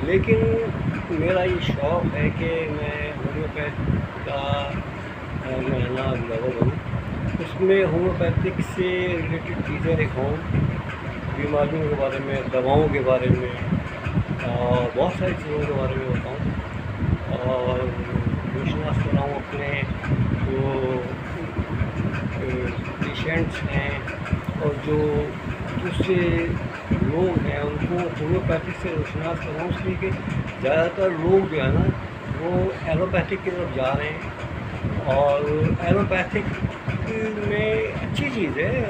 لیکن میرا یہ شوق ہے کہ میں ہومیوپیتھ کا میں نا لور بنوں، اس میں ہومیوپیتھک سے ریلیٹڈ چیزیں لکھاؤں، بیماریوں کے بارے میں، دواؤں کے بارے میں، اور بہت ساری چیزوں کے بارے میں بتاؤں، اور روشناس کراؤں اپنے جو پیشنٹس ہیں اور جو دوسرے لوگ ہیں ان کو ہومیوپیتھک سے روشناس کراؤں، اس لیے کہ زیادہ تر لوگ جو ہے نا وہ ایلوپیتھک کی طرف جا رہے ہیں، اور ایلوپیتھک میں اچھی چیز ہے،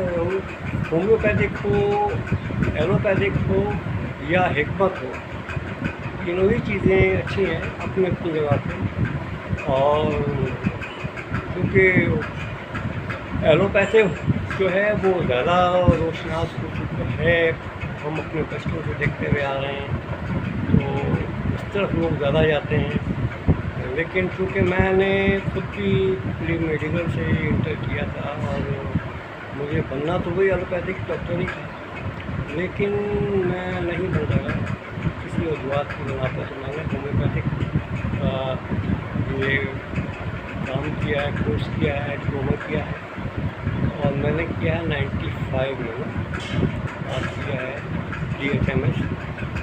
ہومیوپیتھک ہو، ایلوپیتھک ہو یا حکمت ہو، تینوں ہی چیزیں اچھی ہیں اپنی اپنی جگہ پہ۔ اور کیونکہ ایلوپیتھک جو ہے وہ زیادہ روشناس ہو چکا ہے، ہم اپنے بچوں کو دیکھتے ہوئے آ رہے ہیں، تو اس طرف لوگ زیادہ جاتے ہیں۔ لیکن چونکہ میں نے خود بھی پری میڈیکل سے انٹر کیا تھا اور مجھے بننا تو وہی ایلوپیتھک ڈاکٹر ہی تھا، لیکن میں نہیں بن سکا کسی وجوہات کی بنا پر، تو میں نے ہومیوپیتھک کا یہ کام کیا ہے، کورس کیا ہے، ڈپلوما کیا ہے، اور میں نے کیا ہے 95 میں پاس کیا ہے DHMS۔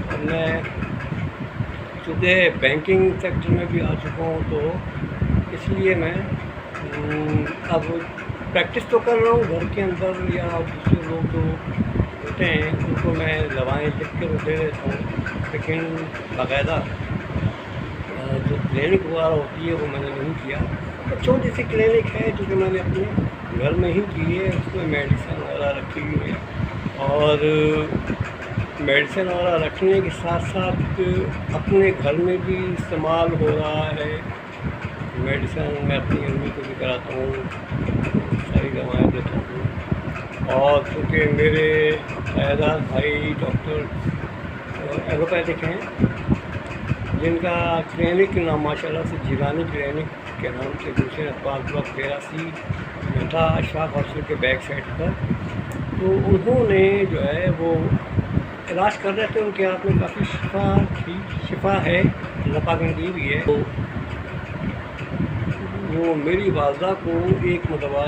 اور میں چونکہ بینکنگ سیکٹر میں بھی آ چکا ہوں، تو اس لیے میں اب پریکٹس تو کر رہا ہوں گھر کے اندر، یا دوسرے لوگ جو ہوتے ہیں ان کو میں دوائیں لکھ کے دے دیتا ہوں، لیکن باقاعدہ جو کلینک وغیرہ ہوتی ہے وہ میں نے نہیں کیا۔ چھوٹی سی کلینک ہے جو کہ میں نے اپنے گھر میں ہی کی ہے، اس میں میڈیسن وغیرہ رکھی ہوئی ہے، اور میڈیسن وغیرہ رکھنے کے ساتھ ساتھ اپنے گھر میں بھی استعمال ہو رہا ہے میڈیسن۔ میں اپنی امی کو بھی کراتا ہوں، ساری دوائیں دیتا ہوں، اور چونکہ میرے عزیز بھائی ڈاکٹر ایلوپیتھک ہیں جن کا کلینک نام ماشاء اللہ سے جیلانی کلینک کے نام سے دوسرے اقبال بلاک 83 میں تھا، اشفاق ہاسپٹل کے بیک سائڈ پر، تو انہوں نے جو ہے وہ علاج کر رہے تھے، ان کے ہاتھ میں کافی شفا تھی، شفا ہے، اللہ پاک نے دی بھی ہے۔ تو وہ میری والدہ کو ایک مرتبہ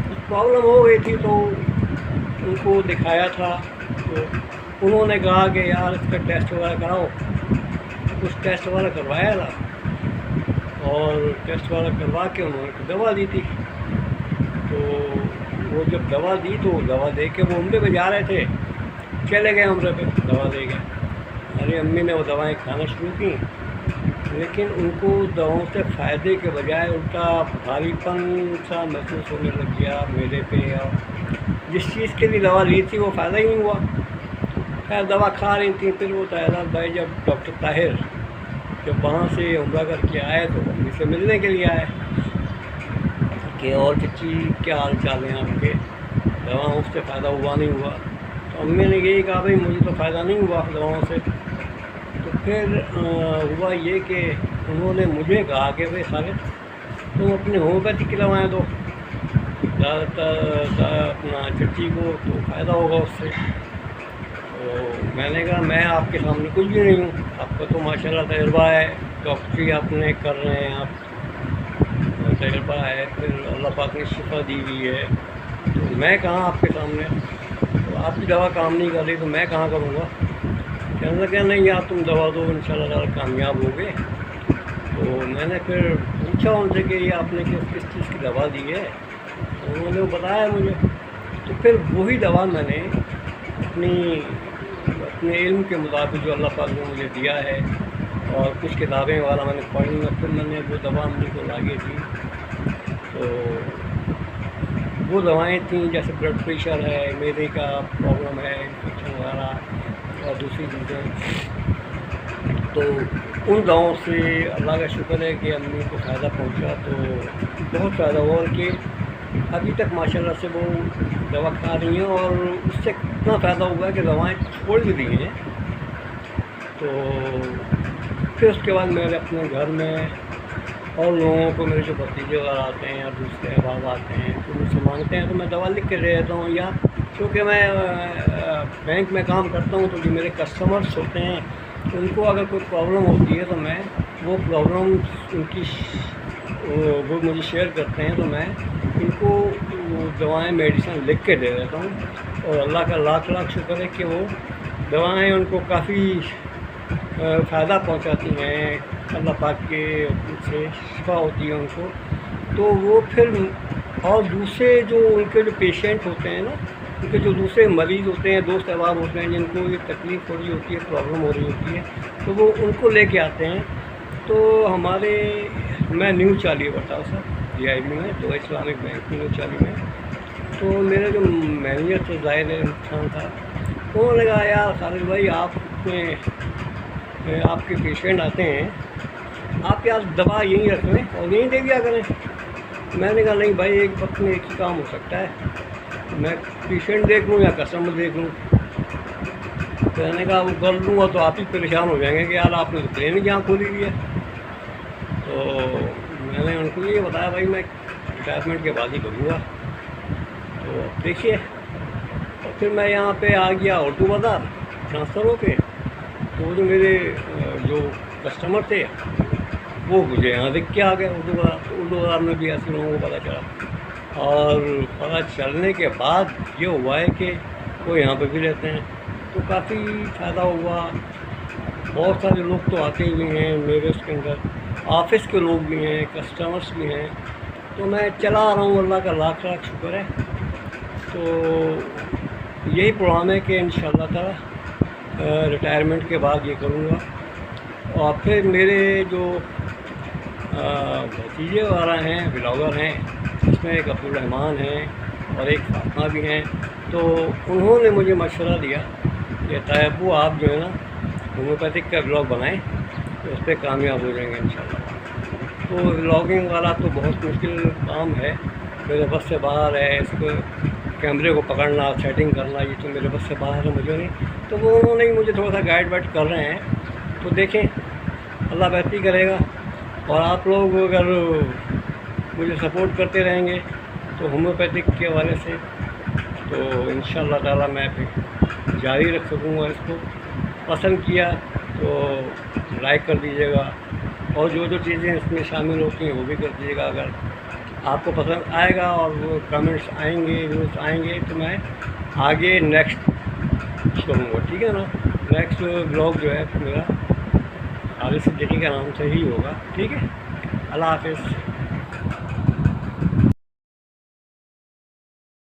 کچھ پرابلم ہو گئی تھی، تو ان کو دکھایا تھا، تو انہوں نے کہا کہ یار اس کا ٹیسٹ وغیرہ کراؤ، کچھ ٹیسٹ وغیرہ کروایا تھا، اور ٹیسٹ وغیرہ کروا کے انہوں نے دوا دی تھی۔ تو وہ جب دوا دی تو دوا دے کے وہ عمرے پہ جا رہے تھے، چلے گئے عمرے پہ دوا دے کے، میری امی نے وہ دوائیں کھانا شروع کی، لیکن ان کو دواؤں سے فائدے کے بجائے الٹا بھاری پن سا محسوس ہونے لگ گیا میرے پہ، اور جس چیز کے لیے دوا لی تھی وہ فائدہ ہی نہیں ہوا۔ خیر دوا کھا رہی تھیں، پھر وہ طاہرات بھائی جب ڈاکٹر طاہر جب وہاں سے عمرہ کر کے آئے تو امی سے ملنے کے لیے آئے کہ اور چچی کیا حال چال ہیں آپ کے، دواؤں سے فائدہ ہوا نہیں ہوا؟ تو امی نے یہی کہا بھائی مجھے تو فائدہ نہیں ہوا دواؤں سے۔ تو پھر ہوا یہ کہ انہوں نے مجھے کہا کہ بھائی خالد تم اپنے ہومیوپیتھی کی دوائیں دو، زیادہ تر اپنا چچی کو تو فائدہ ہوگا اس سے۔ تو میں نے کہا میں آپ کے سامنے کچھ بھی نہیں ہوں، آپ کا تو ماشاء اللہ تجربہ ہے، ڈاکٹری آپ نے کر رہے ہیں، آپ تجربہ ہے، پھر اللہ پاک نے شفا دی ہوئی ہے، تو میں کہاں آپ کے سامنے، تو آپ کی دوا کام نہیں کر رہی تو میں کہاں کروں گا؟ کہنے لگا نہیں یار تم دوا دو، انشاءاللہ تعالیٰ کامیاب ہوگے۔ تو میں نے پھر پوچھا ان سے کہ یہ آپ نے کس چیز کی دوا دی ہے، تو انہوں نے بتایا مجھے۔ تو پھر وہی دوا میں نے اپنے علم کے مطابق جو اللہ پاک نے مجھے دیا ہے، اور کچھ کتابیں والا میں نے پڑھی، اور پھر میں نے وہ دوا امی کو لاگے دی۔ تو وہ دوائیں تھیں جیسے بلڈ پریشر ہے، میدے کا پرابلم ہے، انفیکشن وغیرہ اور دوسری چیزیں، تو ان دواؤں سے اللہ کا شکر ہے کہ امی کو فائدہ پہنچا، تو بہت فائدہ ہوا، اور کہ ابھی تک ماشاء اللہ سے وہ دوا کھا رہی ہیں، اور اس سے اتنا فائدہ ہوا ہے کہ دوائیں چھوڑ بھی دی ہیں۔ تو پھر اس کے بعد میرے اپنے گھر میں اور لوگوں کو، میرے جو بھتیجے وغیرہ آتے ہیں اور دوسرے احباب آتے ہیں تو مجھ سے مانگتے ہیں، تو میں دوا لکھ کے دے دیتا ہوں، یا کیونکہ میں بینک میں کام کرتا ہوں تو جو میرے کسٹمرس ہوتے ہیں ان کو اگر کوئی پرابلم ہوتی ہے تو میں وہ پرابلم ان کی وہ مجھے شیئر کرتے ہیں تو میں ان کو وہ دوائیں میڈیسن لکھ کے دے دیتا ہوں، اور اللہ کا لاکھ لاکھ شکر ہے کہ وہ دوائیں ان کو کافی فائدہ پہنچاتی ہیں، اللہ پاک کے سے شفا ہوتی ہے ان کو۔ تو وہ پھر اور دوسرے جو ان کے جو پیشنٹ ہوتے ہیں نا، ان کے جو دوسرے مریض ہوتے ہیں، دوست احباب ہوتے ہیں جن کو یہ تکلیف ہو رہی ہوتی ہے، پرابلم ہو رہی ہوتی ہے، تو وہ ان کو لے کے آتے ہیں۔ تو میں نیو چالی بتا سر DIB میں، تو اسلامک بینک نیو چالی میں، تو میرے جو مینیجر تھے ظاہر انسان تھا، انہوں نے کہا یار خالد بھائی آپ کے پیشنٹ آتے ہیں، آپ یار دوا یہیں رکھ لیں اور یہیں دے دیا کریں۔ میں نے کہا نہیں بھائی، ایک وقت میں ایک ہی کام ہو سکتا ہے، میں پیشنٹ دیکھ لوں یا کسٹمر دیکھ لوں۔ تو میں نے کہا وہ کر لوں گا تو آپ ہی پریشان ہو جائیں گے کہ یار آپ نے تو کلینک یہاں کھولی ہوئی ہے۔ تو میں نے ان کو یہ بتایا بھائی میں ریٹائرمنٹ کے بعد ہی کروں گا، تو دیکھیے۔ اور پھر میں یہاں پہ آ گیا اردو بازار ٹرانسفر ہو کے، تو جو میرے جو کسٹمر تھے وہ مجھے یہاں دیکھ کے آ گئے اردو بازار۔ تو اردو بازار میں بھی ایسے لوگوں کو پتہ چلا، اور پتہ چلنے کے بعد یہ ہوا ہے کہ وہ یہاں پہ بھی رہتے ہیں، تو کافی فائدہ ہوا۔ بہت سارے لوگ تو آتے بھی ہیں میرے اس کے اندر، آفس کے لوگ بھی ہیں، کسٹمرس بھی ہیں، تو میں چلا آ رہا ہوں، اللہ کا لاکھ لاکھ شکر ہے۔ تو یہی پروگرام ہے کہ انشاءاللہ تعالی ریٹائرمنٹ کے بعد یہ کروں گا۔ اور پھر میرے جو بھتیجے وغیرہ ہیں، بلاگر ہیں، اس میں ایک عبدالرحمان ہیں اور ایک فاطمہ بھی ہیں، تو انہوں نے مجھے مشورہ دیا کہ طیب آپ جو ہے نا ہومیوپیتھک کا بلاگ بنائیں، تو اس پہ کامیاب ہو جائیں گے انشاءاللہ۔ تو بلاگنگ والا تو بہت مشکل کام ہے، میرے بس سے باہر ہے، اس کو کیمرے کو پکڑنا، سیٹنگ کرنا، یہ تو میرے بس سے باہر ہے، مجھے نہیں۔ تو وہ انہوں نے مجھے تھوڑا سا گائیڈ وائڈ کر رہے ہیں، تو دیکھیں اللہ بہتری کرے گا۔ اور آپ لوگ اگر مجھے سپورٹ کرتے رہیں گے تو ہومیوپیتھک کے حوالے سے، تو انشاءاللہ تعالی میں پھر جاری رکھ سکوں گا۔ اس کو پسند کیا تو لائک کر دیجیے گا، اور جو چیزیں اس میں شامل ہوتی ہیں وہ بھی کر دیجیے گا۔ اگر آپ کو پسند آئے گا اور وہ کمنٹس آئیں گے، ویوز آئیں گے، تو میں آگے نیکسٹ کروں گا، ٹھیک ہے نا۔ نیکسٹ بلاگ جو ہے میرا خالد صدیقی کے نام سے ہی ہوگا، ٹھیک ہے۔ اللہ حافظ۔